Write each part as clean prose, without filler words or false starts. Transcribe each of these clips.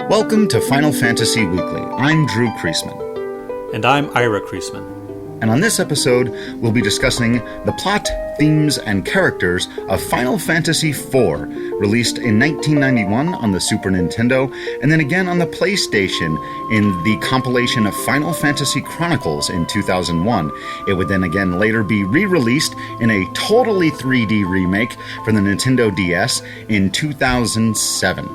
Welcome to Final Fantasy Weekly. I'm Drew Kreisman. And I'm Ira Kreisman. And on this episode, we'll be discussing the plot, themes, and characters of Final Fantasy IV, released in 1991 on the Super Nintendo, and then again on the PlayStation in the compilation of Final Fantasy Chronicles in 2001. It would then again later be re-released in a totally 3D remake for the Nintendo DS in 2007.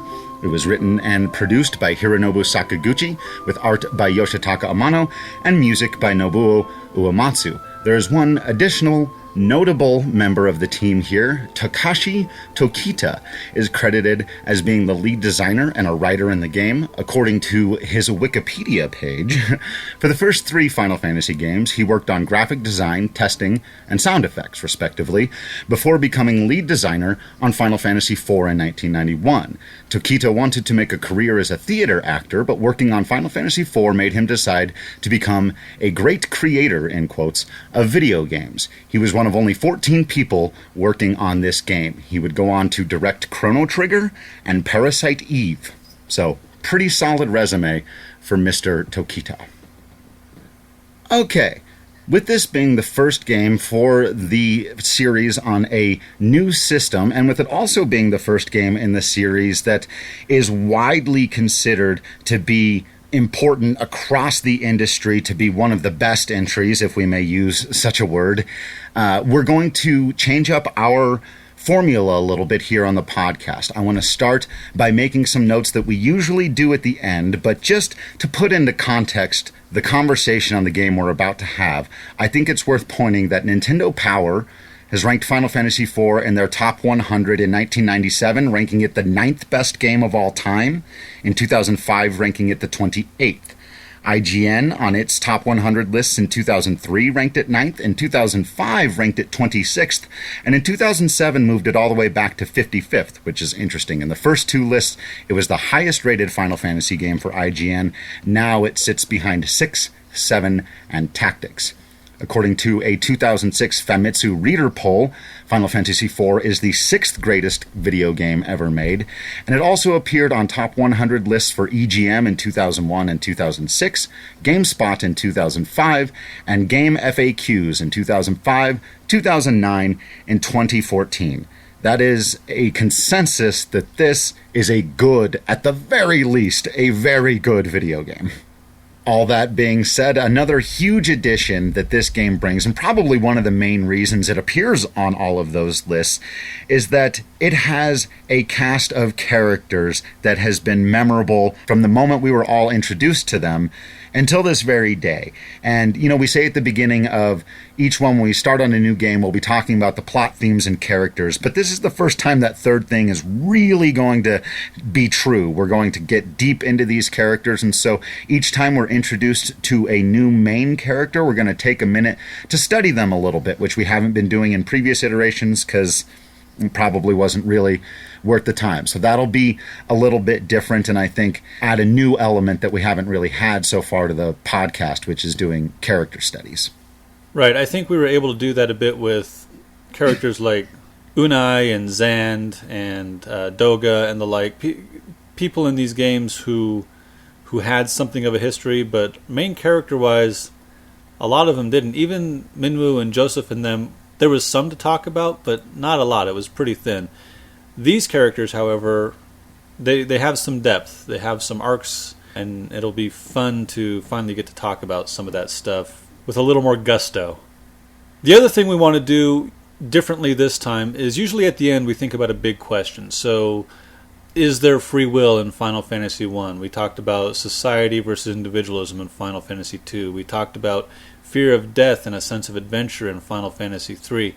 It was written and produced by Hironobu Sakaguchi, with art by Yoshitaka Amano, and music by Nobuo Uematsu. There is one additional notable member of the team here. Takashi Tokita is credited as being the lead designer and a writer in the game, according to his Wikipedia page. For the first 3 Final Fantasy games, he worked on graphic design, testing, and sound effects, respectively, before becoming lead designer on Final Fantasy IV in 1991. Tokita wanted to make a career as a theater actor, but working on Final Fantasy IV made him decide to become a great creator, in quotes, of video games. He was one of only 14 people working on this game. He would go on to direct Chrono Trigger and Parasite Eve. So, pretty solid resume for Mr. Tokita. Okay, with this being the first game for the series on a new system, and with it also being the first game in the series that is widely considered to be important across the industry, to be one of the best entries, if we may use such a word, we're going to change up our formula a little bit here on the podcast. I want to start by making some notes that we usually do at the end, but just to put into context the conversation on the game we're about to have, I think it's worth pointing that Nintendo Power has ranked Final Fantasy IV in their top 100 in 1997, ranking it the 9th best game of all time. In 2005, ranking it the 28th. IGN, on its top 100 lists in 2003, ranked it 9th. In 2005, ranked it 26th. And in 2007, moved it all the way back to 55th, which is interesting. In the first 2 lists, it was the highest-rated Final Fantasy game for IGN. Now it sits behind 6, 7, and Tactics. According to a 2006 Famitsu reader poll, Final Fantasy IV is the 6th greatest video game ever made, and it also appeared on top 100 lists for EGM in 2001 and 2006, GameSpot in 2005, and Game FAQs in 2005, 2009, and 2014. That is a consensus that this is a good, at the very least, a very good video game. All that being said, another huge addition that this game brings, and probably one of the main reasons it appears on all of those lists, is that it has a cast of characters that has been memorable from the moment we were all introduced to them until this very day. And, you know, we say at the beginning of each one when we start on a new game, we'll be talking about the plot, themes, and characters. But this is the first time that third thing is really going to be true. We're going to get deep into these characters. And so each time we're introduced to a new main character, we're going to take a minute to study them a little bit, which we haven't been doing in previous iterations because it probably wasn't really worth the time. So that'll be a little bit different, and I think add a new element that we haven't really had so far to the podcast, which is doing character studies. Right, I think we were able to do that a bit with characters like Unai and Zand and Doga and the like. People in these games who had something of a history, but main character-wise, a lot of them didn't. Even Minwu and Joseph and them, there was some to talk about, but not a lot. It was pretty thin. These characters, however, they have some depth. They have some arcs, and it'll be fun to finally get to talk about some of that stuff with a little more gusto. The other thing we want to do differently this time is usually at the end we think about a big question. So, is there free will in Final Fantasy I? We talked about society versus individualism in Final Fantasy II. We talked about fear of death and a sense of adventure in Final Fantasy III.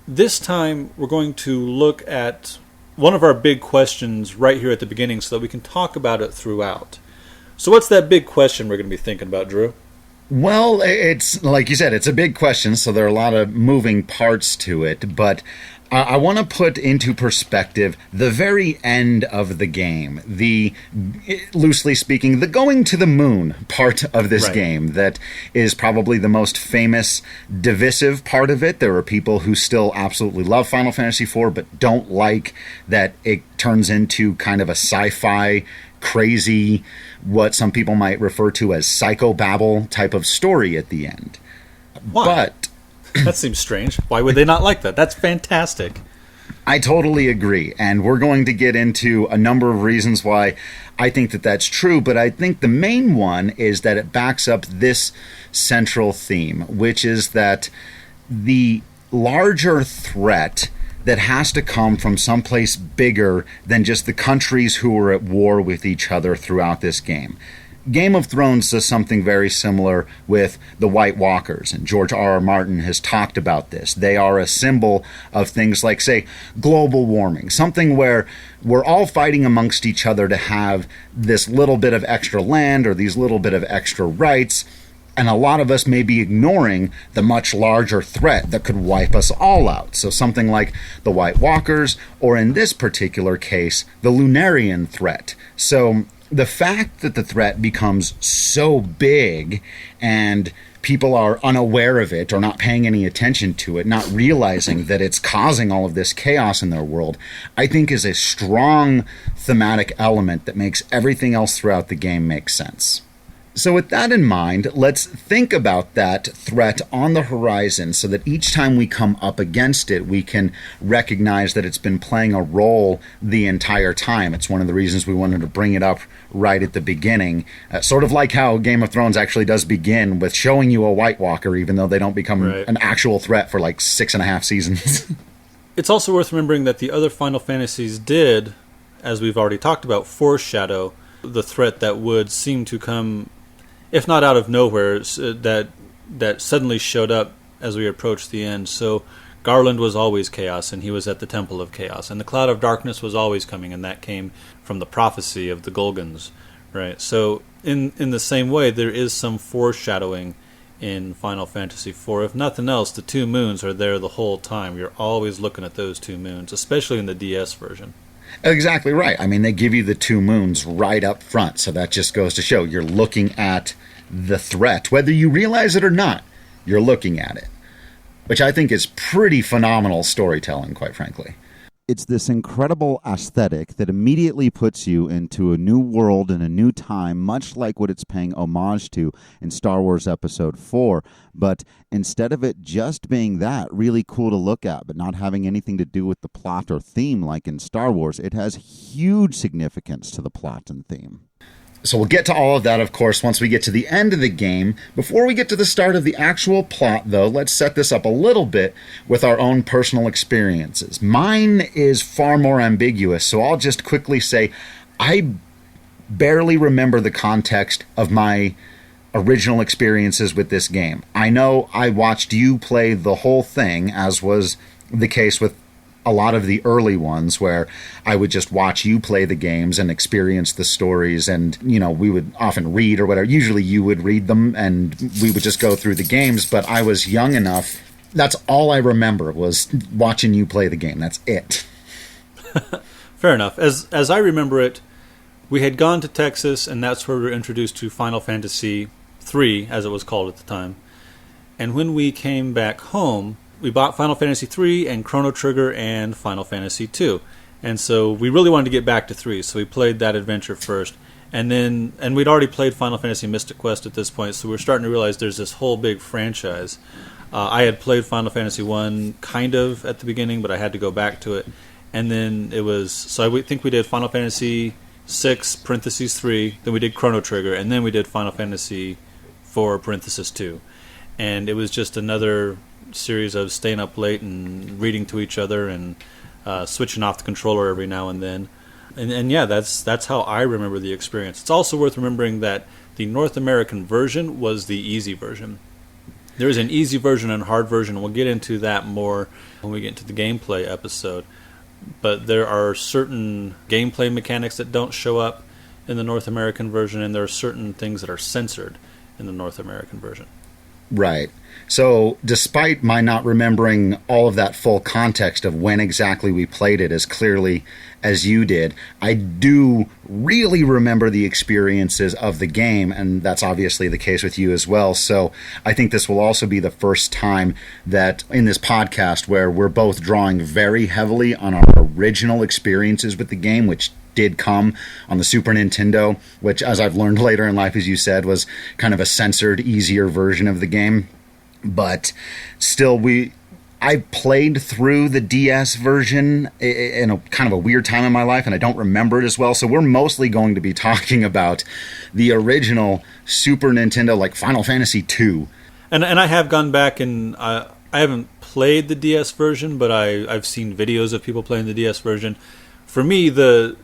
This time, we're going to look at one of our big questions right here at the beginning so that we can talk about it throughout. So what's that big question we're going to be thinking about, Drew? Well, it's like you said, it's a big question, so there are a lot of moving parts to it, but I want to put into perspective the very end of the game, loosely speaking, the going to the moon part of this game that is probably the most famous, divisive part of it. There are people who still absolutely love Final Fantasy IV, but don't like that it turns into kind of a sci-fi, crazy, what some people might refer to as psychobabble type of story at the end. Why? But that seems strange. Why would they not like that? That's fantastic. I totally agree, and we're going to get into a number of reasons why I think that that's true, but I think the main one is that it backs up this central theme, which is that the larger threat that has to come from someplace bigger than just the countries who are at war with each other throughout this game. Game of Thrones does something very similar with the White Walkers, and George R.R. Martin has talked about this. They are a symbol of things like, say, global warming, something where we're all fighting amongst each other to have this little bit of extra land or these little bit of extra rights, and a lot of us may be ignoring the much larger threat that could wipe us all out. So something like the White Walkers, or in this particular case, the Lunarian threat. So the fact that the threat becomes so big and people are unaware of it or not paying any attention to it, not realizing that it's causing all of this chaos in their world, I think is a strong thematic element that makes everything else throughout the game make sense. So with that in mind, let's think about that threat on the horizon so that each time we come up against it, we can recognize that it's been playing a role the entire time. It's one of the reasons we wanted to bring it up right at the beginning. Sort of like how Game of Thrones actually does begin with showing you a White Walker, even though they don't become an actual threat for like 6.5 seasons. It's also worth remembering that the other Final Fantasies did, as we've already talked about, foreshadow the threat that would seem to come, if not out of nowhere, that suddenly showed up as we approached the end. So Garland was always chaos, and he was at the Temple of Chaos. And the Cloud of Darkness was always coming, and that came from the prophecy of the Golgons. Right. So in the same way, there is some foreshadowing in Final Fantasy IV. If nothing else, the two moons are there the whole time. You're always looking at those two moons, especially in the DS version. Exactly right. I mean, they give you the two moons right up front, so that just goes to show you're looking at the threat. Whether you realize it or not, you're looking at it, which I think is pretty phenomenal storytelling, quite frankly. It's this incredible aesthetic that immediately puts you into a new world and a new time, much like what it's paying homage to in Star Wars Episode 4. But instead of it just being that, really cool to look at, but not having anything to do with the plot or theme like in Star Wars, it has huge significance to the plot and theme. So we'll get to all of that, of course, once we get to the end of the game. Before we get to the start of the actual plot, though, let's set this up a little bit with our own personal experiences. Mine is far more ambiguous, so I'll just quickly say I barely remember the context of my original experiences with this game. I know I watched you play the whole thing, as was the case with a lot of the early ones, where I would just watch you play the games and experience the stories, and, you know, we would often read or whatever. Usually you would read them and we would just go through the games, but I was young enough. That's all I remember, was watching you play the game. That's it. Fair enough. As I remember it, we had gone to Texas, and that's where we were introduced to Final Fantasy III, as it was called at the time. And when we came back home, we bought Final Fantasy III and Chrono Trigger and Final Fantasy II. And so we really wanted to get back to 3, so we played that adventure first. And we'd already played Final Fantasy Mystic Quest at this point, so we were starting to realize there's this whole big franchise. I had played Final Fantasy I kind of at the beginning, but I had to go back to it. And then it was, so I think we did Final Fantasy VI, parentheses 3, then we did Chrono Trigger, and then we did Final Fantasy IV, parentheses 2. And it was just another series of staying up late and reading to each other and switching off the controller every now and then. And yeah, that's how I remember the experience. It's also worth remembering that the North American version was the easy version. There is an easy version and hard version, and we'll get into that more when we get into the gameplay episode. But there are certain gameplay mechanics that don't show up in the North American version, and there are certain things that are censored. in the North American version. Right. So, despite my not remembering all of that full context of when exactly we played it as clearly as you did, I do really remember the experiences of the game, and that's obviously the case with you as well. So, I think this will also be the first time that in this podcast where we're both drawing very heavily on our original experiences with the game, which did come on the Super Nintendo, which, as I've learned later in life, as you said, was kind of a censored, easier version of the game. But still, I played through the DS version in a kind of a weird time in my life, and I don't remember it as well. So we're mostly going to be talking about the original Super Nintendo, like Final Fantasy II. And I have gone back and I haven't played the DS version, but I've seen videos of people playing the DS version. For me, the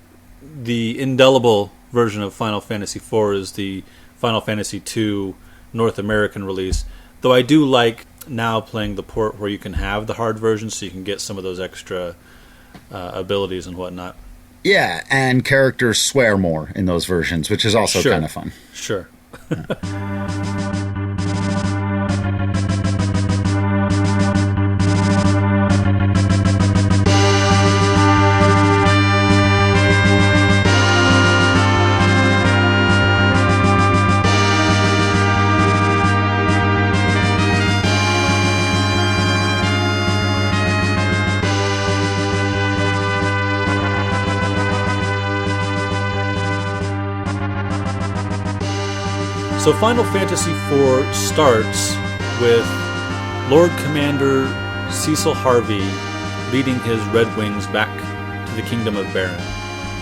indelible version of Final Fantasy IV is the Final Fantasy II North American release. Though I do like now playing the port where you can have the hard version so you can get some of those extra abilities and whatnot. Yeah, and characters swear more in those versions, which is also kind of fun. Sure. So Final Fantasy IV starts with Lord Commander Cecil Harvey leading his Red Wings back to the Kingdom of Baron.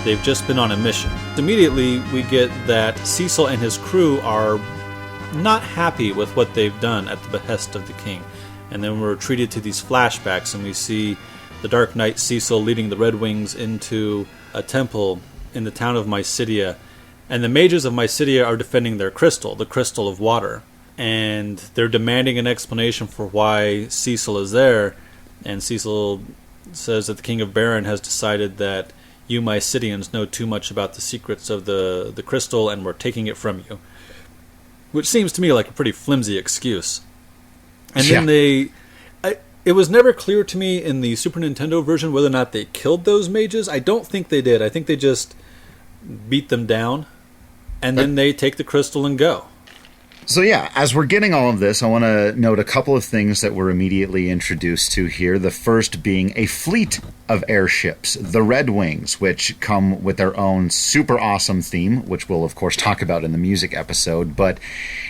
They've just been on a mission. Immediately we get that Cecil and his crew are not happy with what they've done at the behest of the king. And then we're treated to these flashbacks and we see the Dark Knight Cecil leading the Red Wings into a temple in the town of Mysidia. And the mages of Mysidia are defending their crystal, the crystal of water. And they're demanding an explanation for why Cecil is there. And Cecil says that the King of Baron has decided that you Mysidians know too much about the secrets of the crystal and we're taking it from you. Which seems to me like a pretty flimsy excuse. And then it was never clear to me in the Super Nintendo version whether or not they killed those mages. I don't think they did. I think they just beat them down. And then they take the crystal and go. So yeah, as we're getting all of this, I want to note a couple of things that we're immediately introduced to here. The first being a fleet of airships, the Red Wings, which come with their own super awesome theme, which we'll of course talk about in the music episode, but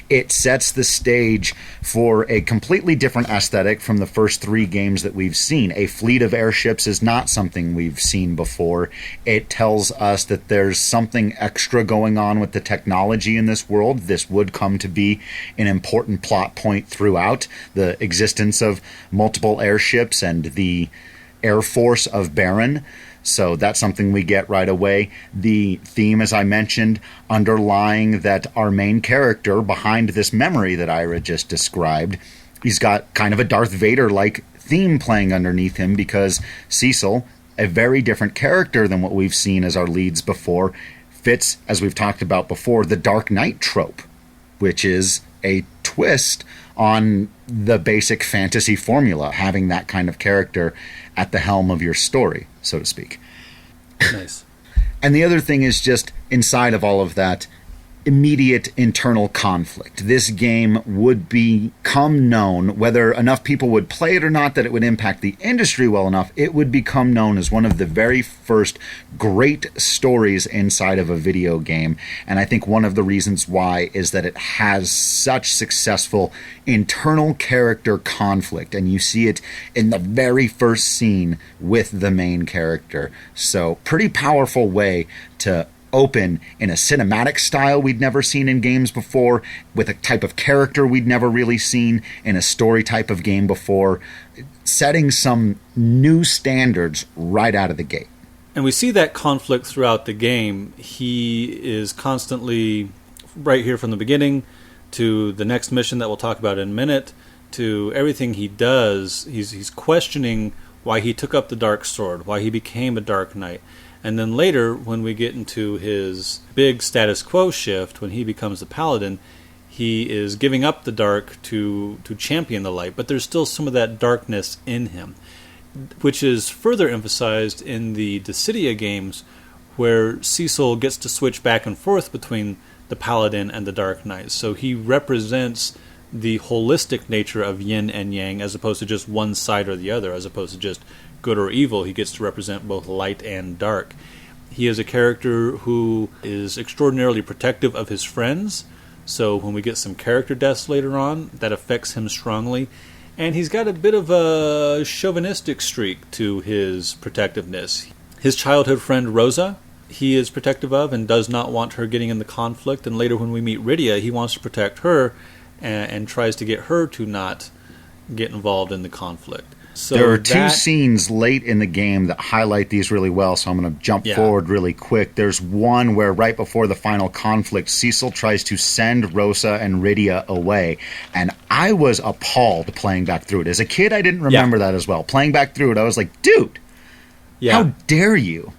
it sets the stage for a completely different aesthetic from the first three games that we've seen. A fleet of airships is not something we've seen before. It tells us that there's something extra going on with the technology in this world. This would come to be an important plot point throughout the existence of multiple airships and the Air Force of Baron. So that's something we get right away. The theme, as I mentioned, underlying that our main character behind this memory that Ira just described, he's got kind of a Darth Vader-like theme playing underneath him because Cecil, a very different character than what we've seen as our leads before, fits, as we've talked about before, the Dark Knight trope, which is a twist on the basic fantasy formula, having that kind of character at the helm of your story, so to speak. Nice. And the other thing is just inside of all of that, immediate internal conflict. This game would become known, whether enough people would play it or not that it would impact the industry well enough, it would become known as one of the very first great stories inside of a video game. And I think one of the reasons why is that it has such successful internal character conflict, and you see it in the very first scene with the main character. So pretty powerful way to open in a cinematic style we'd never seen in games before, with a type of character we'd never really seen in a story type of game before, setting some new standards right out of the gate. And we see that conflict throughout the game. He is constantly, right here from the beginning to the next mission that we'll talk about in a minute, to everything he does, he's questioning why he took up the Dark Sword, why he became a Dark Knight. And then later, when we get into his big status quo shift, when he becomes the Paladin, he is giving up the dark to champion the light, but there's still some of that darkness in him, which is further emphasized in the Dissidia games, where Cecil gets to switch back and forth between the Paladin and the Dark Knight. So he represents the holistic nature of yin and yang, as opposed to just one side or the other, as opposed to just good or evil. He gets to represent both light and dark. He is a character who is extraordinarily protective of his friends, so when we get some character deaths later on, that affects him strongly. And he's got a bit of a chauvinistic streak to his protectiveness. His childhood friend Rosa, he is protective of and does not want her getting in the conflict. And later when we meet Rydia, he wants to protect her and tries to get her to not get involved in the conflict. So there are two scenes late in the game that highlight these really well, so I'm going to jump forward really quick. There's one where right before the final conflict, Cecil tries to send Rosa and Rydia away, and I was appalled playing back through it. As a kid, I didn't remember that as well. Playing back through it, I was like, dude, how dare you?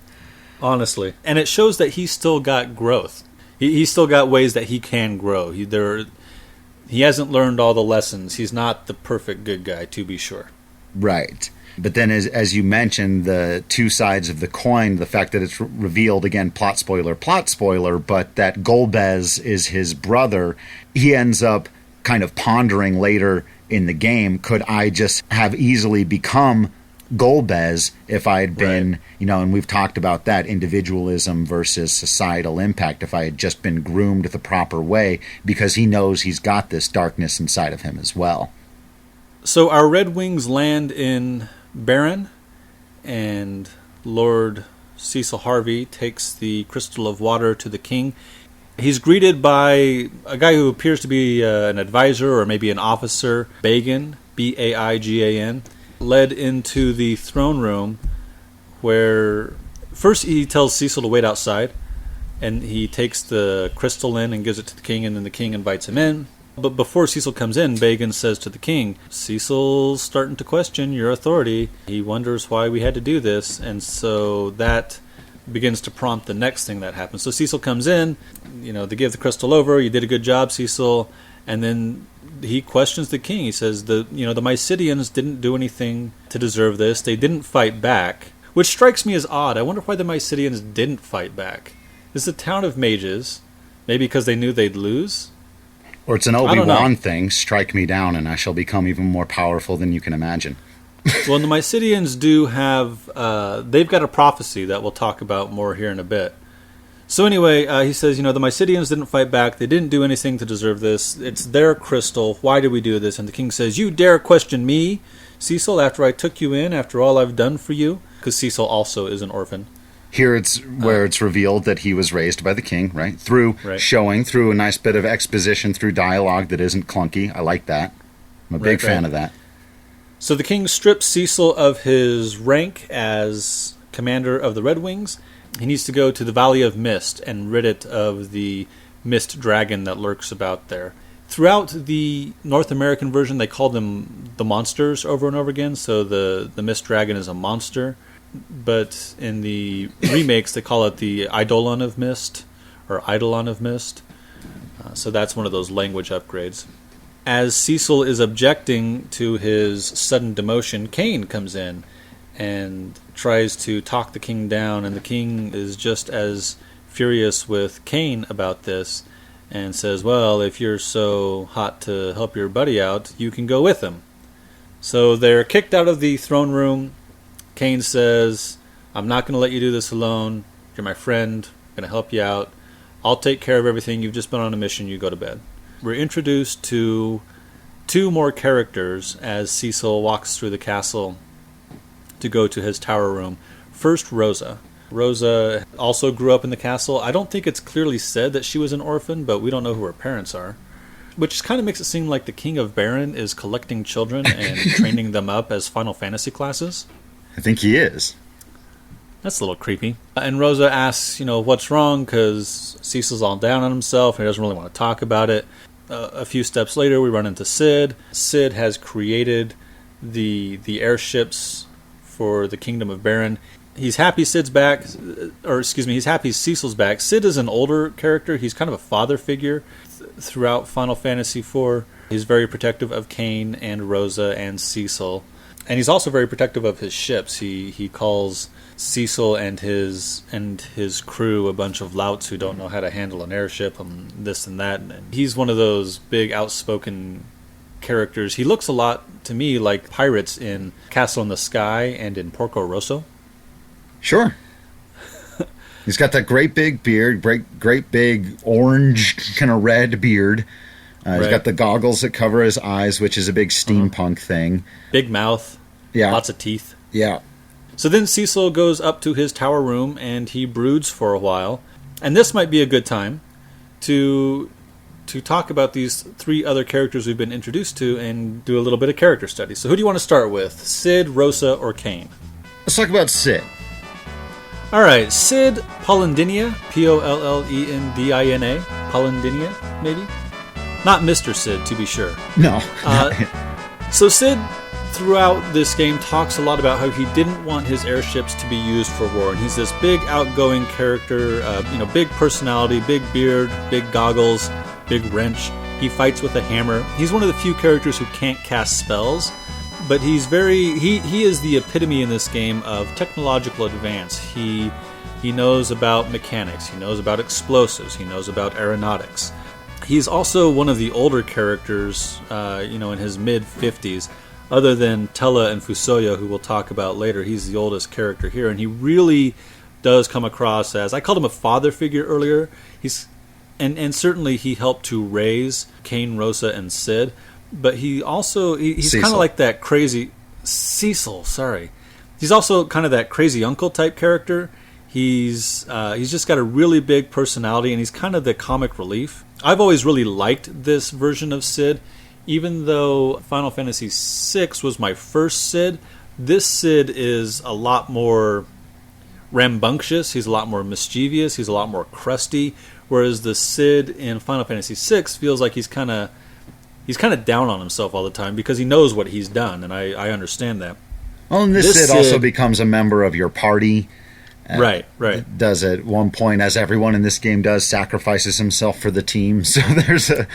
Honestly. And it shows that he's still got growth. He's still got ways that he can grow. He hasn't learned all the lessons. He's not the perfect good guy, to be sure. Right. But then as you mentioned, the two sides of the coin, the fact that it's revealed, again, plot spoiler, but that Golbez is his brother, he ends up kind of pondering later in the game, could I just have easily become Golbez if I had been, and we've talked about that, individualism versus societal impact, if I had just been groomed the proper way, because he knows he's got this darkness inside of him as well. So our Red Wings land in Baron, and Lord Cecil Harvey takes the crystal of water to the king. He's greeted by a guy who appears to be an advisor or maybe an officer, Baigan, B-A-I-G-A-N, led into the throne room, where first he tells Cecil to wait outside, and he takes the crystal in and gives it to the king, and then the king invites him in. But before Cecil comes in, Baigan says to the king, Cecil's starting to question your authority. He wonders why we had to do this. And so that begins to prompt the next thing that happens. So Cecil comes in, they give the crystal over. You did a good job, Cecil. And then he questions the king. He says, the Mysidians didn't do anything to deserve this. They didn't fight back, which strikes me as odd. I wonder why the Mysidians didn't fight back. This is a town of mages. Maybe because they knew they'd lose? Or it's an Obi-Wan thing, strike me down and I shall become even more powerful than you can imagine. Well, the Mysidians do have, they've got a prophecy that we'll talk about more here in a bit. So anyway, he says, the Mysidians didn't fight back, they didn't do anything to deserve this, it's their crystal, why did we do this? And the king says, you dare question me, Cecil, after I took you in, after all I've done for you? Because Cecil also is an orphan. Here it's where it's revealed that he was raised by the king, right? Through a nice bit of exposition, through dialogue that isn't clunky. I like that. I'm a big fan of that. So the king strips Cecil of his rank as commander of the Red Wings. He needs to go to the Valley of Myst and rid it of the Myst dragon that lurks about there. Throughout the North American version, they call them the monsters over and over again. So the Myst dragon is a monster. But in the remakes, they call it the Eidolon of Myst, or Eidolon of Myst. So that's one of those language upgrades. As Cecil is objecting to his sudden demotion, Kain comes in and tries to talk the king down, and the king is just as furious with Kain about this and says, well, if you're so hot to help your buddy out, you can go with him. So they're kicked out of the throne room. Kain says, I'm not going to let you do this alone. You're my friend. I'm going to help you out. I'll take care of everything. You've just been on a mission. You go to bed. We're introduced to two more characters as Cecil walks through the castle to go to his tower room. First, Rosa. Rosa also grew up in the castle. I don't think it's clearly said that she was an orphan, but we don't know who her parents are. Which kind of makes it seem like the King of Baron is collecting children and training them up as Final Fantasy classes. I think he is. That's a little creepy. And Rosa asks, what's wrong, because Cecil's all down on himself and he doesn't really want to talk about it. A few steps later, we run into Sid. Sid has created the airships for the Kingdom of Baron. He's happy Sid's back, he's happy Cecil's back. Sid is an older character. He's kind of a father figure. throughout Final Fantasy IV. He's very protective of Kain and Rosa and Cecil. And he's also very protective of his ships. He calls Cecil and his crew a bunch of louts who don't know how to handle an airship and this and that. And he's one of those big outspoken characters. He looks a lot to me like pirates in Castle in the Sky and in Porco Rosso. Sure. He's got that great big beard, great big orange kind of red beard. He's got the goggles that cover his eyes, which is a big steampunk thing. Big mouth. Yeah. Lots of teeth. Yeah. So then Cecil goes up to his tower room and he broods for a while. And this might be a good time to talk about these 3 other characters we've been introduced to and do a little bit of character study. So who do you want to start with? Cid, Rosa, or Kain? Let's talk about Cid. All right, Cid Polendina, Pollendina, Polendina, maybe? Not Mr. Cid, to be sure. No. So Cid, throughout this game, talks a lot about how he didn't want his airships to be used for war. And he's this big, outgoing character, big personality, big beard, big goggles, big wrench. He fights with a hammer. He's one of the few characters who can't cast spells. But he's he is the epitome in this game of technological advance. He knows about mechanics. He knows about explosives. He knows about aeronautics. He's also one of the older characters, in his mid-50s. Other than Tella and Fusoya, who we'll talk about later, he's the oldest character here. And he really does come across as... I called him a father figure earlier. And certainly he helped to raise Kain, Rosa, and Cid. But he's kind of like that crazy... Cecil, sorry. He's also kind of that crazy uncle type character. He's just got a really big personality, and he's kind of the comic relief. I've always really liked this version of Cid. Even though Final Fantasy VI was my first Cid, this Cid is a lot more rambunctious. He's a lot more mischievous. He's a lot more crusty. Whereas the Cid in Final Fantasy VI feels like he's kind of down on himself all the time because he knows what he's done, and I understand that. Well, and this Cid also becomes a member of your party. Right. Does at one point, as everyone in this game does, sacrifices himself for the team. So there's a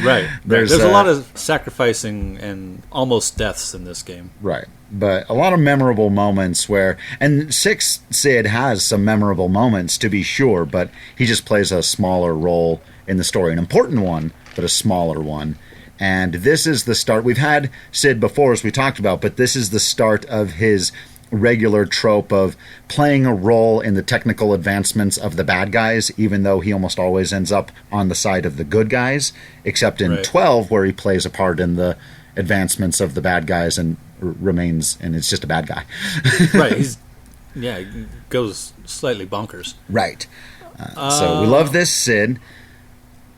there's a lot of sacrificing and almost deaths in this game. Right, but a lot of memorable moments and 6 Cid has some memorable moments to be sure, but he just plays a smaller role in the story, an important one, but a smaller one. And this is the start. We've had Cid before, as we talked about, but this is the start of his regular trope of playing a role in the technical advancements of the bad guys, even though he almost always ends up on the side of the good guys, except in 12, where he plays a part in the advancements of the bad guys and remains, and it's just a bad guy. Right, he goes slightly bonkers. Right. So we love this Cid.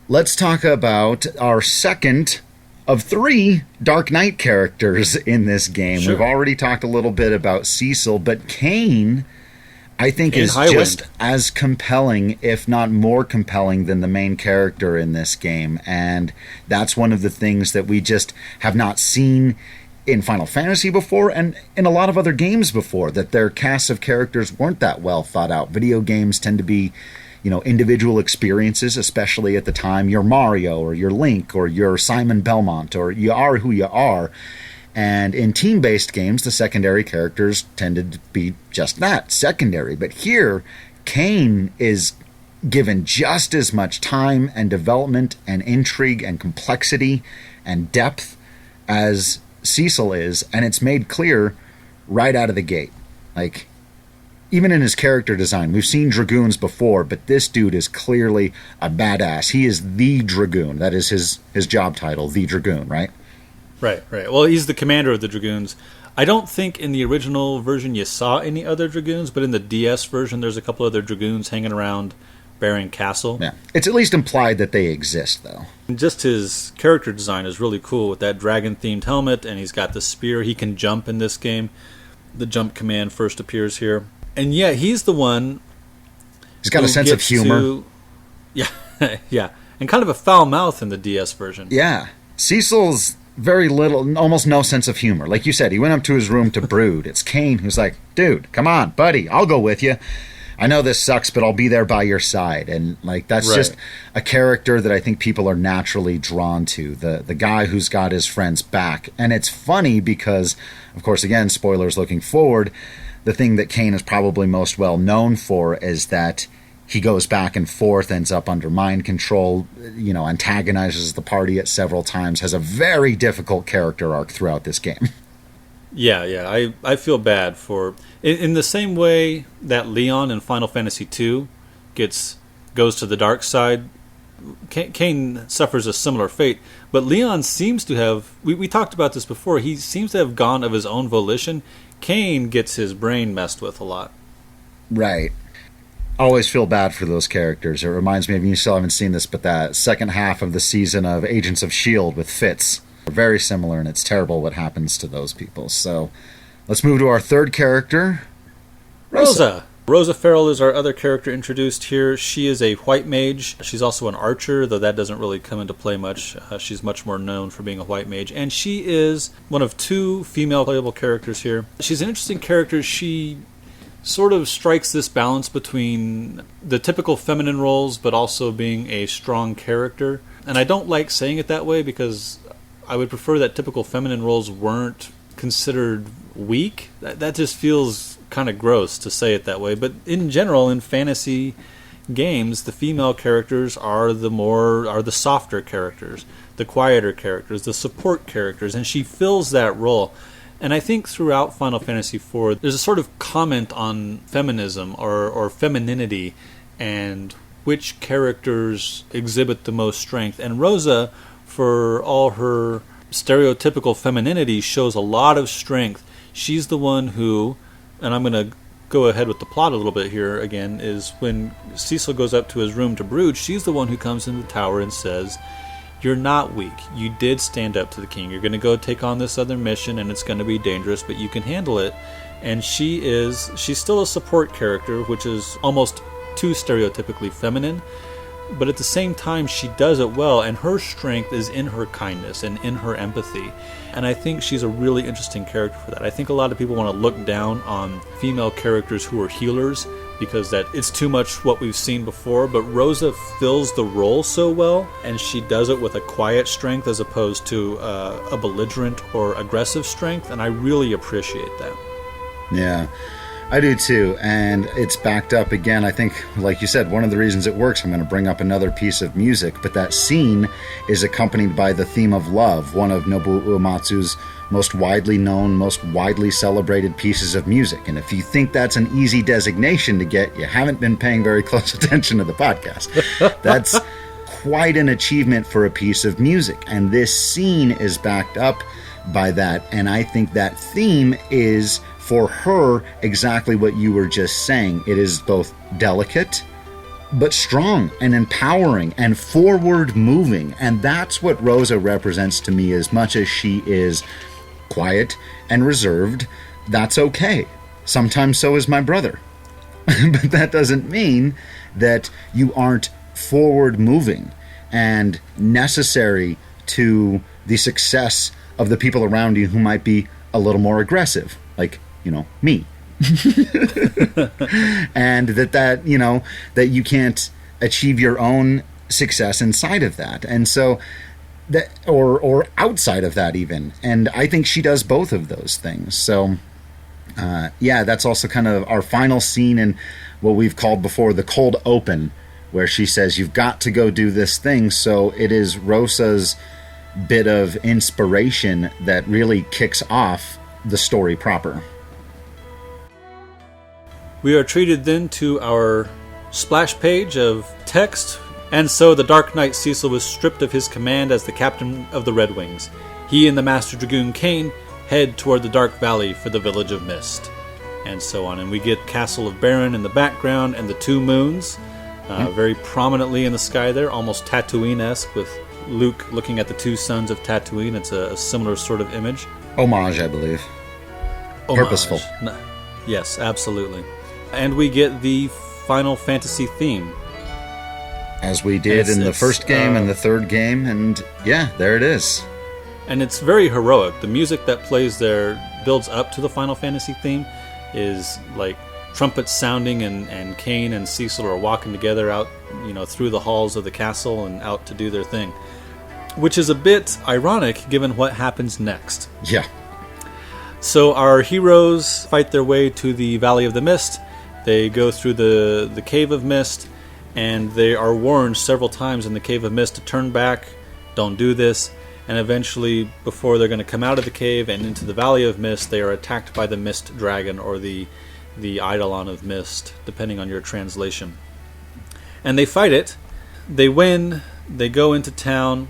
Let's talk about our second of 3 Dark Knight characters in this game. Sure. We've already talked a little bit about Cecil, but Kain, I think, is just as compelling, if not more compelling, than the main character in this game. And that's one of the things that we just have not seen in Final Fantasy before, and in a lot of other games before, that their casts of characters weren't that well thought out. Video games tend to be individual experiences, especially at the time. You're Mario, or you're Link, or you're Simon Belmont, or you are who you are. And in team-based games, the secondary characters tended to be just that, secondary. But here, Kain is given just as much time and development and intrigue and complexity and depth as Cecil is, and it's made clear right out of the gate. Like, even in his character design, we've seen Dragoons before, but this dude is clearly a badass. He is the Dragoon. That is his job title, the Dragoon, right? Right. Well, he's the commander of the Dragoons. I don't think in the original version you saw any other Dragoons, but in the DS version there's a couple other Dragoons hanging around Baron Castle. Yeah. It's at least implied that they exist, though. And just his character design is really cool with that dragon-themed helmet, and he's got the spear. He can jump in this game. The jump command first appears here. And yeah, he's the one. He's got a sense of humor. Yeah, and kind of a foul mouth in the DS version. Yeah, Cecil's very little, almost no sense of humor. Like you said, he went up to his room to brood. It's Kain who's like, "Dude, come on, buddy, I'll go with you. I know this sucks, but I'll be there by your side. And like that's just a character that I think people are naturally drawn to. The guy who's got his friends back. And it's funny because, of course, again, spoilers looking forward, the thing that Kain is probably most well known for is that he goes back and forth, ends up under mind control, antagonizes the party at several times, has a very difficult character arc throughout this game. Yeah. I feel bad for... In the same way that Leon in Final Fantasy II goes to the dark side, Kain suffers a similar fate. But Leon seems to have... We talked about this before. He seems to have gone of his own volition. Kain gets his brain messed with a lot. Right. I always feel bad for those characters. It reminds me of, you still haven't seen this, but that second half of the season of Agents of S.H.I.E.L.D. with Fitz. Very similar, and it's terrible what happens to those people. So let's move to our third character, Rosa. Rosa Farrell is our other character introduced here. She is a white mage. She's also an archer, though that doesn't really come into play much. She's much more known for being a white mage. And she is one of two female playable characters here. She's an interesting character. She sort of strikes this balance between the typical feminine roles, but also being a strong character. And I don't like saying it that way because I would prefer that typical feminine roles weren't considered weak. That just feels kind of gross to say it that way. But in general, in fantasy games, the female characters are the softer characters, the quieter characters, the support characters, and she fills that role. And I think throughout Final Fantasy IV, there's a sort of comment on feminism or femininity and which characters exhibit the most strength. And Rosa, for all her stereotypical femininity, shows a lot of strength. She's the one who, and I'm going to go ahead with the plot a little bit here again, is when Cecil goes up to his room to brood, she's the one who comes in the tower and says, "You're not weak. You did stand up to the king. You're going to go take on this other mission, and it's going to be dangerous, but you can handle it." And she's still a support character, which is almost too stereotypically feminine, but at the same time, she does it well, and her strength is in her kindness and in her empathy. And I think she's a really interesting character for that. I think a lot of people want to look down on female characters who are healers because that it's too much what we've seen before, but Rosa fills the role so well, and she does it with a quiet strength as opposed to a belligerent or aggressive strength, and I really appreciate that. Yeah, I do too, and it's backed up again. I think, like you said, one of the reasons it works, I'm going to bring up another piece of music, but that scene is accompanied by the theme of Love, one of Nobuo Uematsu's most widely known, most widely celebrated pieces of music. And if you think that's an easy designation to get, you haven't been paying very close attention to the podcast. That's quite an achievement for a piece of music, and this scene is backed up by that, and I think that theme is, for her, exactly what you were just saying. It is both delicate, but strong and empowering and forward moving. And that's what Rosa represents to me. As much as she is quiet and reserved, that's okay. Sometimes so is my brother. But that doesn't mean that you aren't forward moving and necessary to the success of the people around you who might be a little more aggressive, like me. And that you can't achieve your own success inside of that. And so that, or outside of that even. And I think she does both of those things. So that's also kind of our final scene in what we've called before the cold open, where she says, "You've got to go do this thing." So it is Rosa's bit of inspiration that really kicks off the story proper. We are treated then to our splash page of text. "And so the Dark Knight Cecil was stripped of his command as the captain of the Red Wings. He and the Master Dragoon Kain head toward the Dark Valley for the village of Myst." And so on. And we get Castle of Baron in the background and the two moons very prominently in the sky there, almost Tatooine-esque, with Luke looking at the two suns of Tatooine. It's a similar sort of image. Homage, I believe. Homage. Purposeful. Yes, absolutely. And we get the Final Fantasy theme. As we did in the first game and the third game, and yeah, there it is. And it's very heroic. The music that plays there builds up to the Final Fantasy theme is like trumpets sounding, and Kain and Cecil are walking together out, through the halls of the castle and out to do their thing. Which is a bit ironic given what happens next. Yeah. So our heroes fight their way to the Valley of the Myst. They go through the Cave of Myst, and they are warned several times in the Cave of Myst to turn back, don't do this, and eventually, before they're going to come out of the cave and into the Valley of Myst, they are attacked by the Myst Dragon, or the Eidolon of Myst, depending on your translation. And they fight it, they win, they go into town,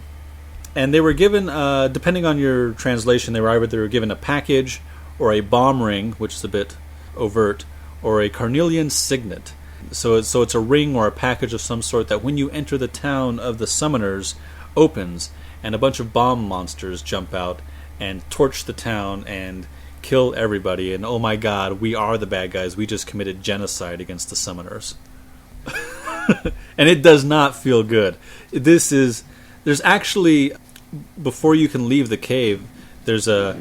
and they were given, depending on your translation, they were given a package, or a bomb ring, which is a bit overt, or a carnelian signet. So it's a ring or a package of some sort that when you enter the town of the summoners, opens, and a bunch of bomb monsters jump out and torch the town and kill everybody. And oh my god, we are the bad guys. We just committed genocide against the summoners. And it does not feel good. There's actually, before you can leave the cave, there's a,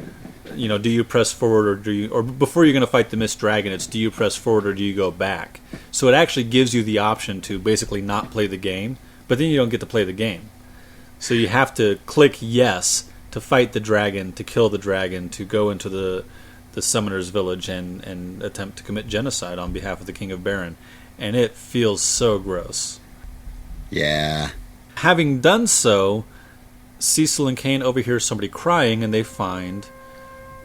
do you press forward or before you're going to fight the Myst Dragon, it's do you press forward or do you go back? So it actually gives you the option to basically not play the game, but then you don't get to play the game. So you have to click yes to fight the dragon, to kill the dragon, to go into the summoner's village and attempt to commit genocide on behalf of the King of Baron. And it feels so gross. Yeah. Having done so, Cecil and Kain overhear somebody crying, and they find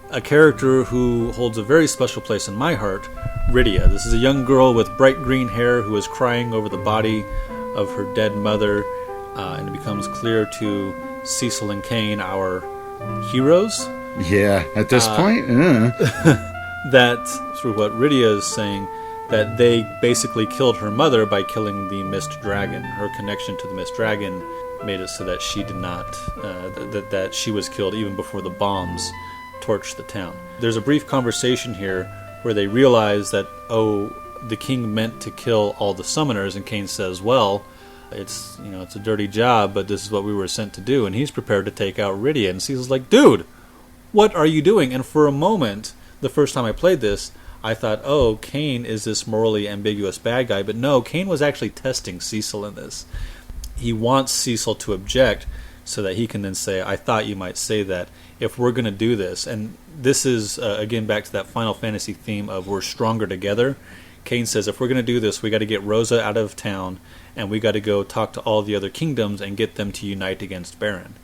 a character who holds a very special place in my heart, Rydia. This is a young girl with bright green hair who is crying over the body of her dead mother, and it becomes clear to Cecil and Kain, our heroes. Yeah, at this point, that, through what Rydia is saying, that they basically killed her mother by killing the Myst Dragon. Her connection to the Myst Dragon made it so that she did not, that she was killed even before the bombs torched the town. There's a brief conversation here where they realize that, the king meant to kill all the summoners, and Kain says, well, it's a dirty job, but this is what we were sent to do, and he's prepared to take out Rydia. And Cecil's like, dude, what are you doing? And for a moment, the first time I played this, I thought, Kain is this morally ambiguous bad guy, but no, Kain was actually testing Cecil in this. He wants Cecil to object so that he can then say, I thought you might say that if we're going to do this. And this is, again, back to that Final Fantasy theme of we're stronger together. Kain says, if we're going to do this, we got to get Rosa out of town, and we got to go talk to all the other kingdoms and get them to unite against Baron.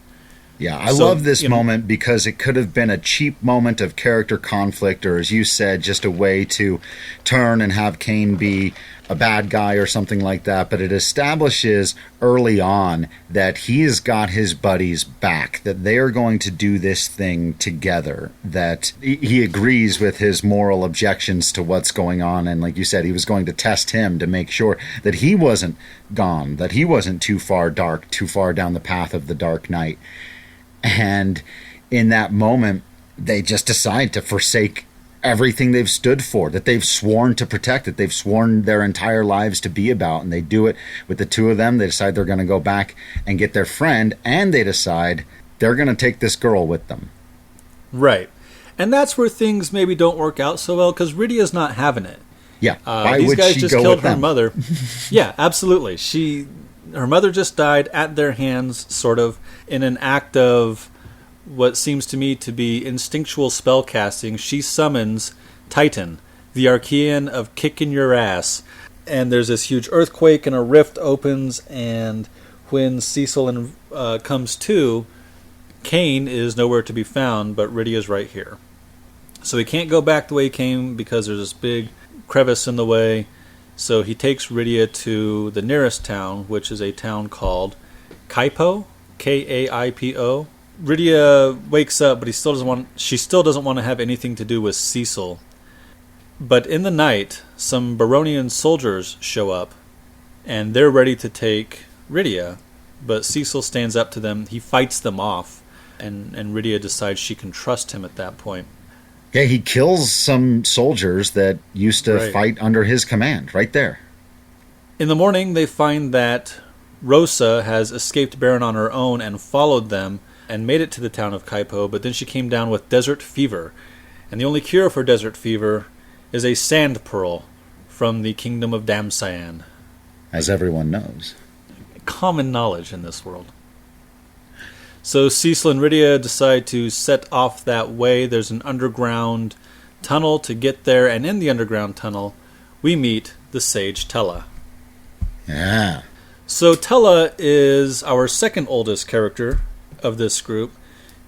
Yeah, I love this moment because it could have been a cheap moment of character conflict, or as you said, just a way to turn and have Kain be a bad guy or something like that. But it establishes early on that he has got his buddies back, that they are going to do this thing together, that he agrees with his moral objections to what's going on. And like you said, he was going to test him to make sure that he wasn't gone, that he wasn't too far down the path of the Dark Knight. And in that moment, they just decide to forsake everything they've stood for, that they've sworn to protect, that they've sworn their entire lives to be about. And they do it with the two of them. They decide they're going to go back and get their friend, and they decide they're going to take this girl with them. Right. And that's where things maybe don't work out so well, because Rydia's not having it. Yeah. Why these would guys she just go killed with her them? mother. Yeah, absolutely. Her mother just died at their hands, sort of, in an act of what seems to me to be instinctual spell casting. She summons Titan, the Archaean of kicking your ass. And there's this huge earthquake, and a rift opens, and when Cecil comes to, Kain is nowhere to be found, but Rydia's right here. So he can't go back the way he came because there's this big crevice in the way. So he takes Rydia to the nearest town, which is a town called Kaipo, Kaipo. Rydia wakes up, but she still doesn't want to have anything to do with Cecil. But in the night, some Baronian soldiers show up, and they're ready to take Rydia. But Cecil stands up to them. He fights them off, and Rydia decides she can trust him at that point. Yeah, he kills some soldiers that used to fight under his command, right there. In the morning, they find that Rosa has escaped Baron on her own and followed them and made it to the town of Kaipo, but then she came down with desert fever. And the only cure for desert fever is a sand pearl from the kingdom of Damsayan. As everyone knows. Common knowledge in this world. So Cecil and Rydia decide to set off that way. There's an underground tunnel to get there, and in the underground tunnel, we meet the sage Tella. Yeah. So Tella is our second oldest character of this group.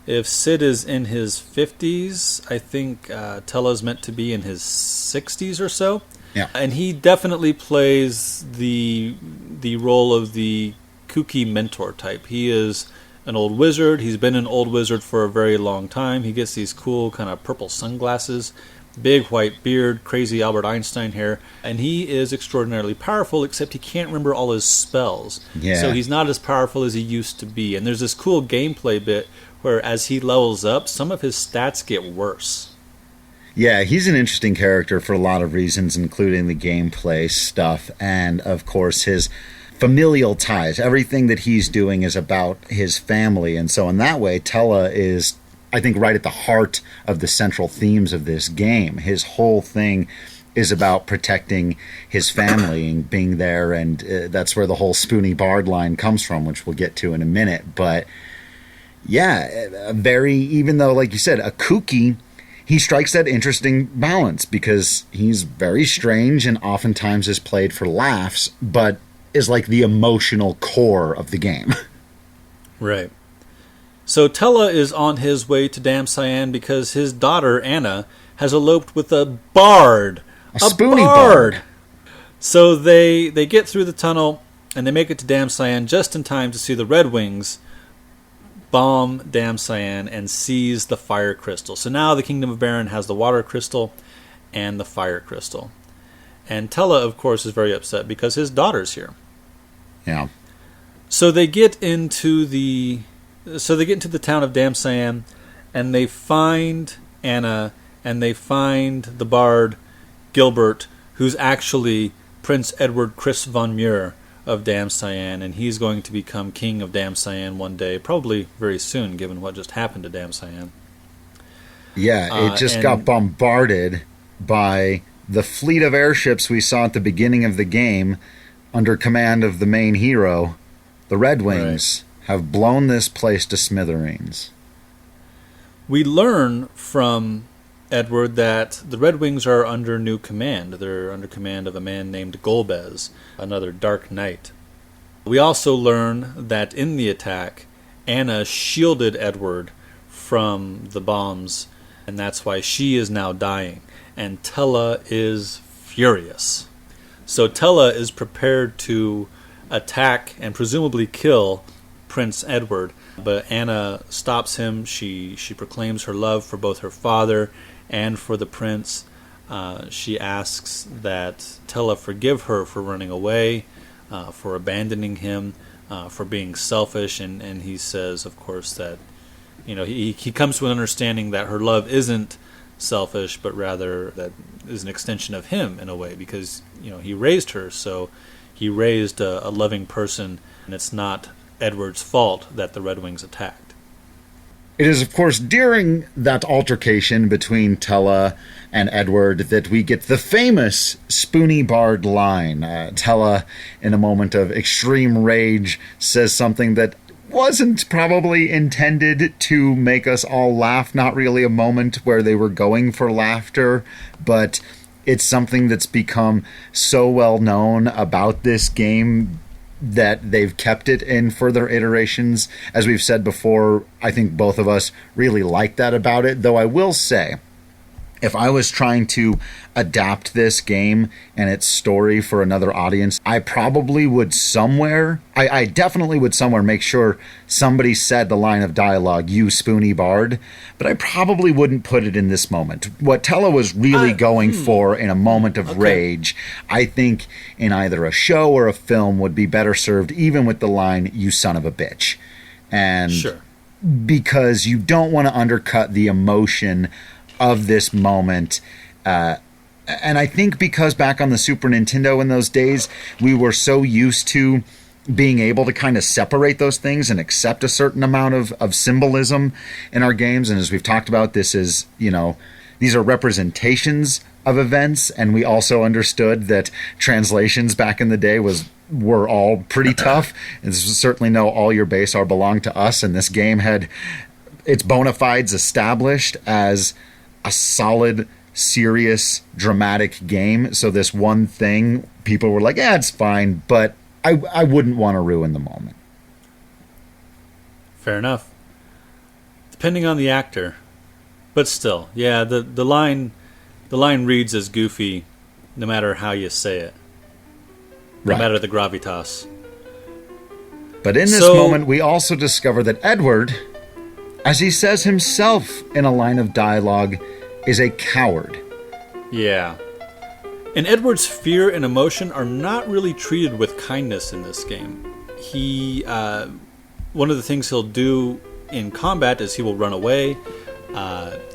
If Sid is in his 50s, I think Tella's meant to be in his 60s or so. Yeah. And he definitely plays the role of the kooky mentor type. He is an old wizard. He's been an old wizard for a very long time. He gets these cool kind of purple sunglasses, big white beard, crazy Albert Einstein hair, and he is extraordinarily powerful, except he can't remember all his spells. Yeah. So he's not as powerful as he used to be. And there's this cool gameplay bit where as he levels up, some of his stats get worse. Yeah, he's an interesting character for a lot of reasons, including the gameplay stuff and, of course, his familial ties. Everything that he's doing is about his family, and so in that way, Tella is, I think, right at the heart of the central themes of this game. His whole thing is about protecting his family and being there, and that's where the whole Spoony Bard line comes from, which we'll get to in a minute. But yeah, even though, like you said, a kooky, he strikes that interesting balance because he's very strange and oftentimes is played for laughs, but is like the emotional core of the game. Right. So Tella is on his way to Damsayan because his daughter, Anna, has eloped with a bard. A spoony bard. So they get through the tunnel and they make it to Damsayan just in time to see the Red Wings bomb Damsayan and seize the fire crystal. So now the Kingdom of Baron has the water crystal and the fire crystal. And Tella, of course, is very upset because his daughter's here. Yeah. So they get into the town of Damsayan, and they find Anna, and they find the bard Gilbert, who's actually Prince Edward Chris von Muir of Damsayan, and he's going to become king of Damsayan one day, probably very soon, given what just happened to Damsayan. Yeah, it just got bombarded by the fleet of airships we saw at the beginning of the game under command of the main hero. The Red Wings have blown this place to smithereens. We learn from Edward that the Red Wings are under new command. They're under command of a man named Golbez, another Dark Knight. We also learn that in the attack, Anna shielded Edward from the bombs, and that's why she is now dying. And Tella is furious. So Tella is prepared to attack and presumably kill Prince Edward, but Anna stops him. She proclaims her love for both her father and for the prince. She asks that Tella forgive her for running away, for abandoning him, for being selfish, and he says, of course, that he comes to an understanding that her love isn't selfish, but rather that is an extension of him in a way, because he raised her, so he raised a loving person, and it's not Edward's fault that the Red Wings attacked. It is, of course, during that altercation between Tella and Edward that we get the famous Spoony Bard line. Tella, in a moment of extreme rage, says something that wasn't probably intended to make us all laugh. Not really a moment where they were going for laughter, but it's something that's become so well known about this game that they've kept it in further iterations. As we've said before, I think both of us really like that about it, though I will say, if I was trying to adapt this game and its story for another audience, I probably would I definitely would somewhere make sure somebody said the line of dialogue, "You Spoony Bard," but I probably wouldn't put it in this moment. What Tella was really going for in a moment of rage, I think in either a show or a film would be better served even with the line, "You son of a bitch." And because you don't want to undercut the emotion of this moment, and I think because back on the Super Nintendo in those days, we were so used to being able to kind of separate those things and accept a certain amount of symbolism in our games. And as we've talked about, this is, these are representations of events, and we also understood that translations back in the day were all pretty tough. And certainly no all your base are belong to us, and this game had its bona fides established as a solid, serious, dramatic game. So this one thing, people were like, yeah, it's fine, but I wouldn't want to ruin the moment. Fair enough. Depending on the actor. But still, yeah, the line reads as goofy no matter how you say it. No matter the gravitas. But in this moment, we also discover that Edward, as he says himself in a line of dialogue, is a coward. Yeah. And Edward's fear and emotion are not really treated with kindness in this game. He, one of the things he'll do in combat is he will run away.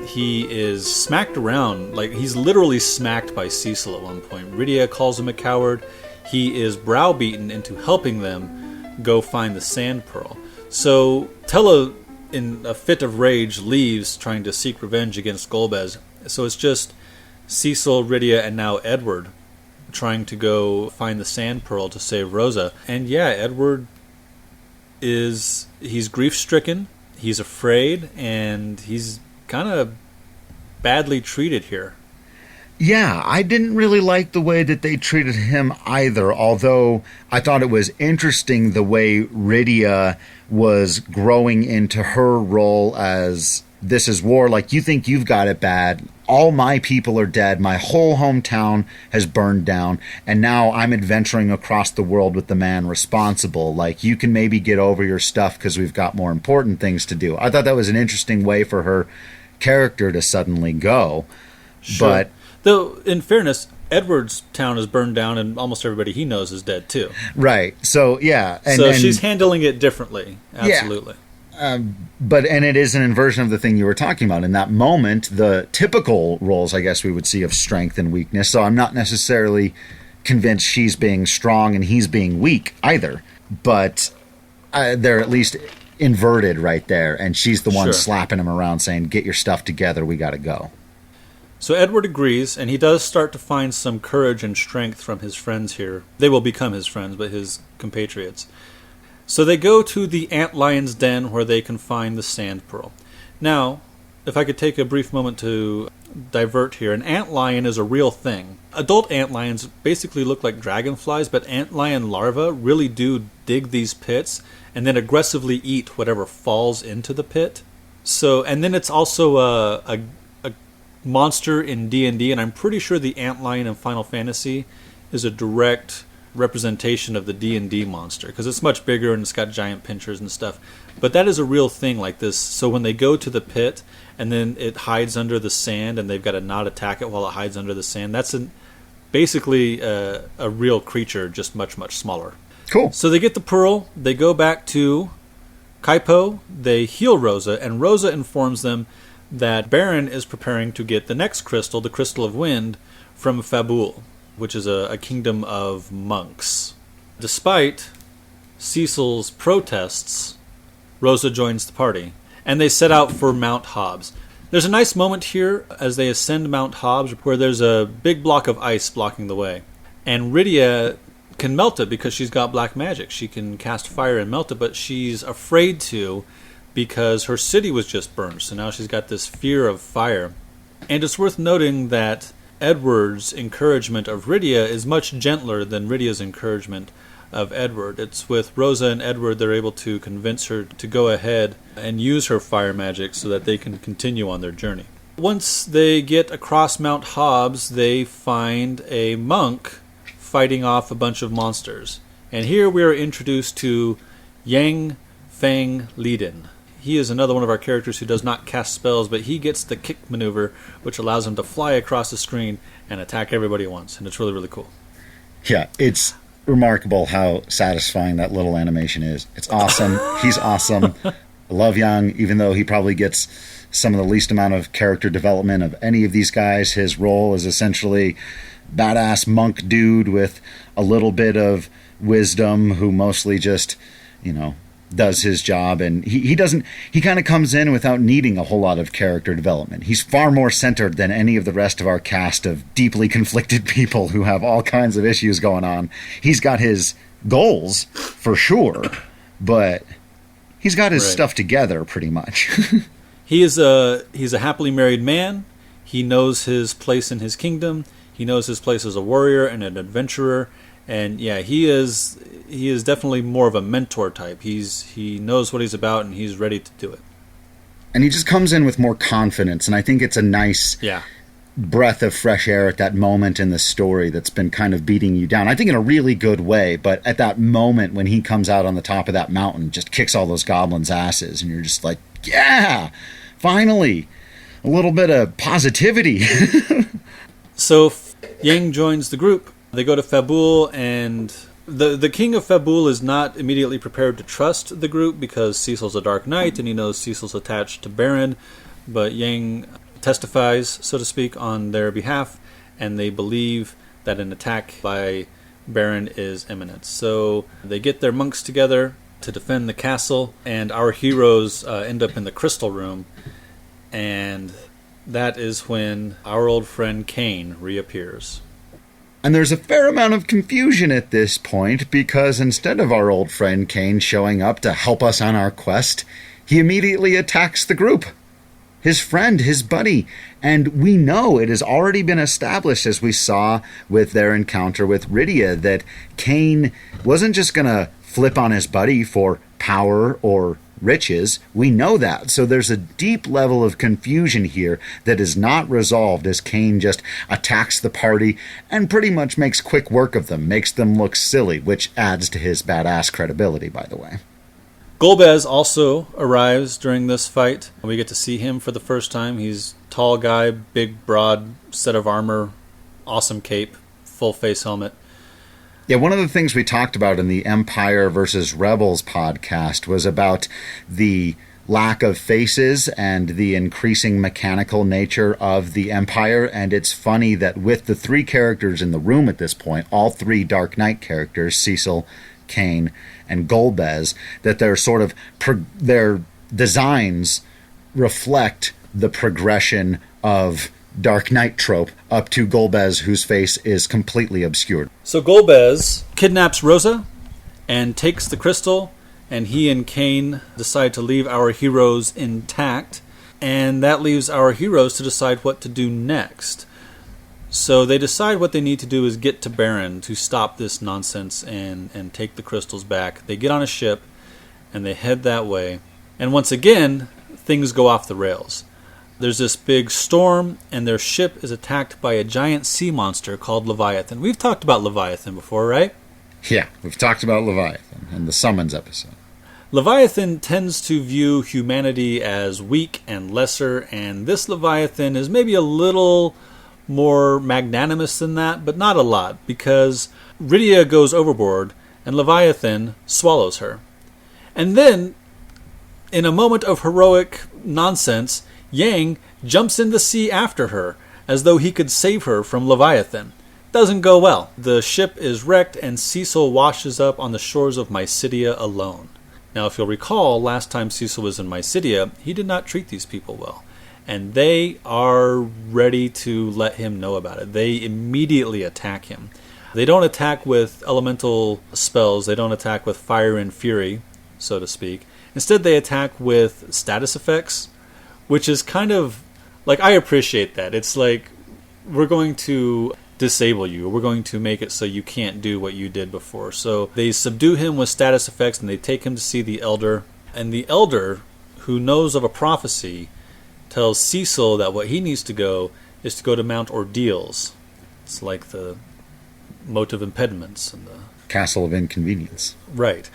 He is smacked around, like he's literally smacked by Cecil at one point. Rydia calls him a coward. He is browbeaten into helping them go find the sand pearl. So Tella, in a fit of rage, leaves trying to seek revenge against Golbez. So it's just Cecil, Rydia, and now Edward trying to go find the sand pearl to save Rosa. And yeah, Edward he's grief-stricken, he's afraid, and he's kind of badly treated here. Yeah, I didn't really like the way that they treated him either, although I thought it was interesting the way Rydia was growing into her role as, this is war, like, you think you've got it bad, all my people are dead, my whole hometown has burned down, and now I'm adventuring across the world with the man responsible, like, you can maybe get over your stuff because we've got more important things to do. I thought that was an interesting way for her character to suddenly go. Sure. But though, in fairness, Edward's town is burned down and almost everybody he knows is dead too. Right. So, yeah. So she's handling it differently. Absolutely. Yeah. But it is an inversion of the thing you were talking about. In that moment, the typical roles, I guess we would see, of strength and weakness. So I'm not necessarily convinced she's being strong and he's being weak either. But they're at least inverted right there. And she's the one slapping him around saying, get your stuff together, we got to go. So Edward agrees, and he does start to find some courage and strength from his friends here. They will become his friends, but his compatriots. So they go to the Antlion's den where they can find the sand pearl. Now, if I could take a brief moment to divert here, an antlion is a real thing. Adult antlions basically look like dragonflies, but antlion larvae really do dig these pits and then aggressively eat whatever falls into the pit. So, and then it's also a monster in D&D, and I'm pretty sure the antlion in Final Fantasy is a direct representation of the D&D monster, because it's much bigger and it's got giant pinchers and stuff. But that is a real thing like this. So when they go to the pit and then it hides under the sand and they've got to not attack it while it hides under the sand, that's basically a real creature, just much, much smaller. Cool. So they get the pearl, they go back to Kaipo, they heal Rosa, and Rosa informs them that Baron is preparing to get the next crystal, the Crystal of Wind, from Fabul, which is a kingdom of monks. Despite Cecil's protests, Rosa joins the party, and they set out for Mount Hobbs. There's a nice moment here as they ascend Mount Hobbs where there's a big block of ice blocking the way. And Rydia can melt it because she's got black magic. She can cast fire and melt it, but she's afraid to because her city was just burned, so now she's got this fear of fire. And it's worth noting that Edward's encouragement of Rydia is much gentler than Rydia's encouragement of Edward. It's with Rosa and Edward they're able to convince her to go ahead and use her fire magic so that they can continue on their journey. Once they get across Mount Hobbs, they find a monk fighting off a bunch of monsters. And here we are introduced to Yang Feng Liden. He is another one of our characters who does not cast spells, but he gets the kick maneuver, which allows him to fly across the screen and attack everybody at once, and it's really, really cool. Yeah, it's remarkable how satisfying that little animation is. It's awesome. He's awesome. I love Yang, even though he probably gets some of the least amount of character development of any of these guys. His role is essentially badass monk dude with a little bit of wisdom who mostly just, does his job, and he kind of comes in without needing a whole lot of character development. He's far more centered than any of the rest of our cast of deeply conflicted people who have all kinds of issues going on. He's got his goals, for sure, but he's got his stuff together pretty much. He's a happily married man. He knows his place in his kingdom. He knows his place as a warrior and an adventurer. And yeah, he is definitely more of a mentor type. He knows what he's about, and he's ready to do it. And he just comes in with more confidence, and I think it's a nice breath of fresh air at that moment in the story that's been kind of beating you down. I think in a really good way, but at that moment when he comes out on the top of that mountain, just kicks all those goblins' asses, and you're just like, yeah, finally, a little bit of positivity. So Yang joins the group. They go to Fabul, and the king of Fabul is not immediately prepared to trust the group because Cecil's a Dark Knight, and he knows Cecil's attached to Baron, but Yang testifies, so to speak, on their behalf, and they believe that an attack by Baron is imminent. So they get their monks together to defend the castle, and our heroes end up in the crystal room, and that is when our old friend Kain reappears. And there's a fair amount of confusion at this point, because instead of our old friend Kain showing up to help us on our quest, he immediately attacks the group. His friend, his buddy. And we know it has already been established, as we saw with their encounter with Rydia, that Kain wasn't just going to flip on his buddy for power or riches. We know that. So there's a deep level of confusion here that is not resolved as Kain just attacks the party and pretty much makes quick work of them, makes them look silly, which adds to his badass credibility, by the way. Golbez also arrives during this fight. We get to see him for the first time. He's a tall guy, big, broad set of armor, awesome cape, full face helmet. Yeah, one of the things we talked about in the Empire versus Rebels podcast was about the lack of faces and the increasing mechanical nature of the Empire, and it's funny that with the three characters in the room at this point, all three Dark Knight characters, Cecil, Kain, and Golbez, that their sort of their designs reflect the progression of Dark Knight trope up to Golbez, whose face is completely obscured. So Golbez kidnaps Rosa and takes the crystal, and he and Kain decide to leave our heroes intact, and that leaves our heroes to decide what to do next. So they decide what they need to do is get to Baron to stop this nonsense and take the crystals back. They get on a ship, and they head that way. And once again, things go off the rails. There's this big storm, and their ship is attacked by a giant sea monster called Leviathan. We've talked about Leviathan before, right? Yeah, we've talked about Leviathan in the Summons episode. Leviathan tends to view humanity as weak and lesser, and this Leviathan is maybe a little more magnanimous than that, but not a lot, because Rydia goes overboard, and Leviathan swallows her. And then, in a moment of heroic nonsense, Yang jumps in the sea after her, as though he could save her from Leviathan. Doesn't go well. The ship is wrecked, and Cecil washes up on the shores of Mysidia alone. Now, if you'll recall, last time Cecil was in Mysidia, he did not treat these people well. And they are ready to let him know about it. They immediately attack him. They don't attack with elemental spells. They don't attack with fire and fury, so to speak. Instead, they attack with status effects, which is kind of, like, I appreciate that. It's like, we're going to disable you. We're going to make it so you can't do what you did before. So they subdue him with status effects, and they take him to see the Elder. And the Elder, who knows of a prophecy, tells Cecil that what he needs to go is to go to Mount Ordeals. It's like the Moat of Impediments and the Castle of Inconvenience. Right.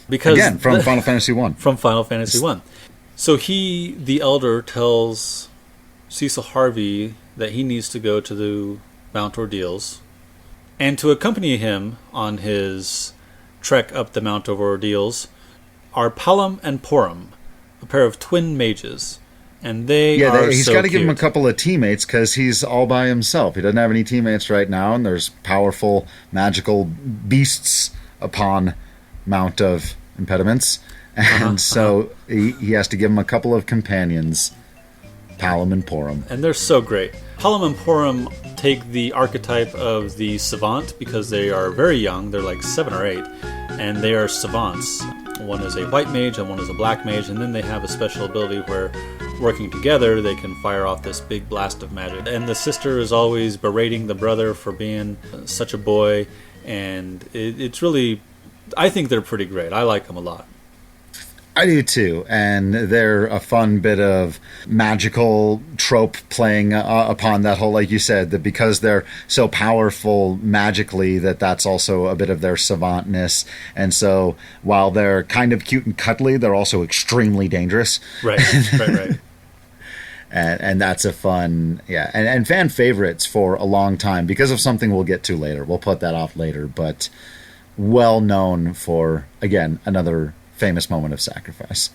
Because again, from Final Fantasy I. From Final Fantasy I. So he, the Elder, tells Cecil Harvey that he needs to go to the Mount Ordeals, and to accompany him on his trek up the Mount of Ordeals are Palom and Porum, a pair of twin mages. And he's got to give him a couple of teammates because he's all by himself. He doesn't have any teammates right now, and there's powerful magical beasts upon Mount of impediments. And so he has to give him a couple of companions, Palom and Porum. And they're so great. Palom and Porum take the archetype of the savant because they are very young. They're like 7 or 8. And they are savants. One is a white mage and one is a black mage. And then they have a special ability where, working together, they can fire off this big blast of magic. And the sister is always berating the brother for being such a boy. And it's really... I think they're pretty great. I like them a lot. I do too, and they're a fun bit of magical trope playing upon that whole, like you said, that because they're so powerful magically, that's also a bit of their savantness. And so while they're kind of cute and cuddly, they're also extremely dangerous. Right. And that's a fun, and fan favorites for a long time because of something we'll get to later. We'll put that off later, but well known for, again, another famous moment of sacrifice.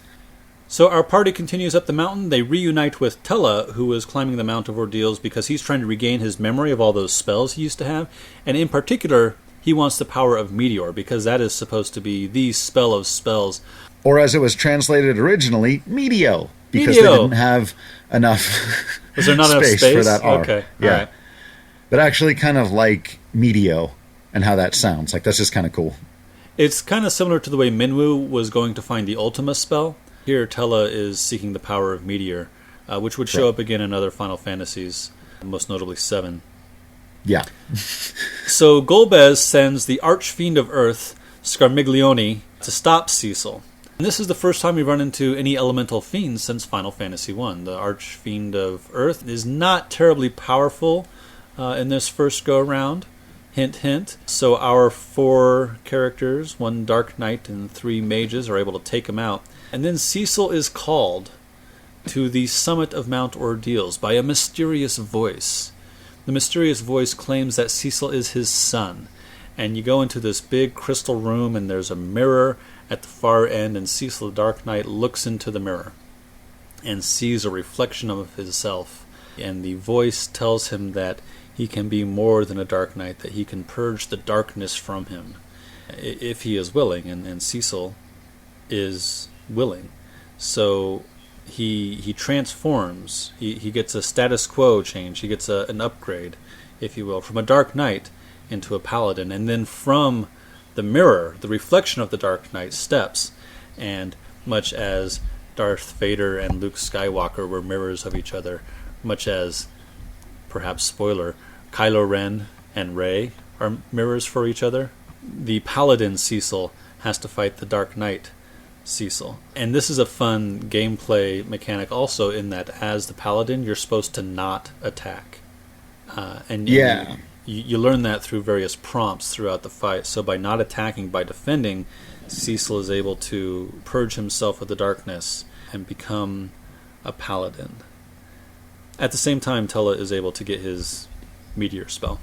So our party continues up the mountain. They reunite with Tella, who is climbing the Mount of Ordeals because he's trying to regain his memory of all those spells he used to have. And in particular, he wants the power of Meteor because that is supposed to be the spell of spells. Or as it was translated originally, Meteo, because they didn't have enough Was there not enough space for that R. Okay, yeah. All right. But actually kind of like Meteo and how that sounds. Like, that's just kind of cool. It's kind of similar to the way Minwu was going to find the Ultima spell. Here, Tella is seeking the power of Meteor, which would show up again in other Final Fantasies, most notably 7. Yeah. So Golbez sends the Archfiend of Earth, Scarmiglione, to stop Cecil. And this is the first time we run into any elemental fiends since Final Fantasy I. The Archfiend of Earth is not terribly powerful in this first go-around. Hint, hint. So our 4 characters, 1 Dark Knight and 3 mages, are able to take him out. And then Cecil is called to the summit of Mount Ordeals by a mysterious voice. The mysterious voice claims that Cecil is his son. And you go into this big crystal room and there's a mirror at the far end, and Cecil the Dark Knight looks into the mirror and sees a reflection of himself. And the voice tells him that he can be more than a Dark Knight, that he can purge the darkness from him if he is willing, and Cecil is willing. So he transforms. He gets a status quo change. He gets an upgrade, if you will, from a Dark Knight into a Paladin. And then from the mirror, the reflection of the Dark Knight steps, and much as Darth Vader and Luke Skywalker were mirrors of each other, much as, perhaps spoiler, Kylo Ren and Rey are mirrors for each other, the Paladin Cecil has to fight the Dark Knight Cecil. And this is a fun gameplay mechanic also, in that as the Paladin, you're supposed to not attack. You learn that through various prompts throughout the fight. So by not attacking, by defending, Cecil is able to purge himself of the darkness and become a Paladin. At the same time, Tella is able to get his Meteor spell.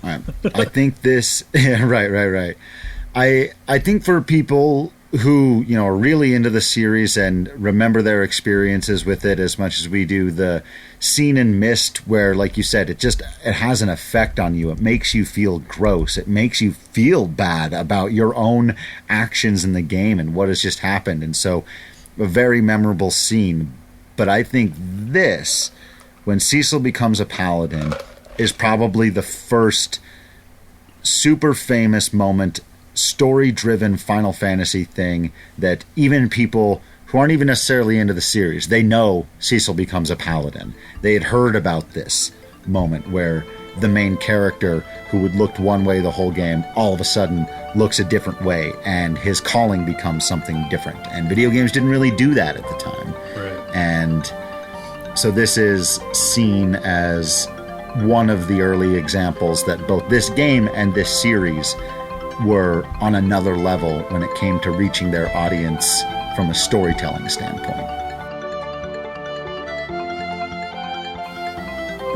I think this... Yeah, right. I think for people who, are really into the series and remember their experiences with it as much as we do, the scene in Myst where, like you said, it has an effect on you. It makes you feel gross. It makes you feel bad about your own actions in the game and what has just happened. And so, a very memorable scene. But I think this, when Cecil becomes a Paladin, is probably the first super famous moment, story-driven Final Fantasy thing that even people who aren't even necessarily into the series, they know Cecil becomes a Paladin. They had heard about this moment where the main character, who had looked one way the whole game, all of a sudden looks a different way, and his calling becomes something different. And video games didn't really do that at the time. Right. And so this is seen as one of the early examples that both this game and this series were on another level when it came to reaching their audience from a storytelling standpoint.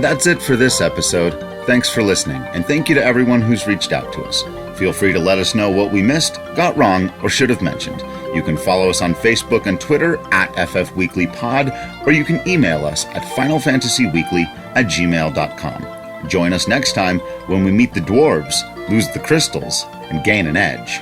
That's it for this episode. Thanks for listening, and thank you to everyone who's reached out to us. Feel free to let us know what we missed, got wrong, or should have mentioned. You can follow us on Facebook and Twitter at FFWeeklyPod, or you can email us at FinalFantasyWeekly@gmail.com. Join us next time when we meet the dwarves, lose the crystals, and gain an edge.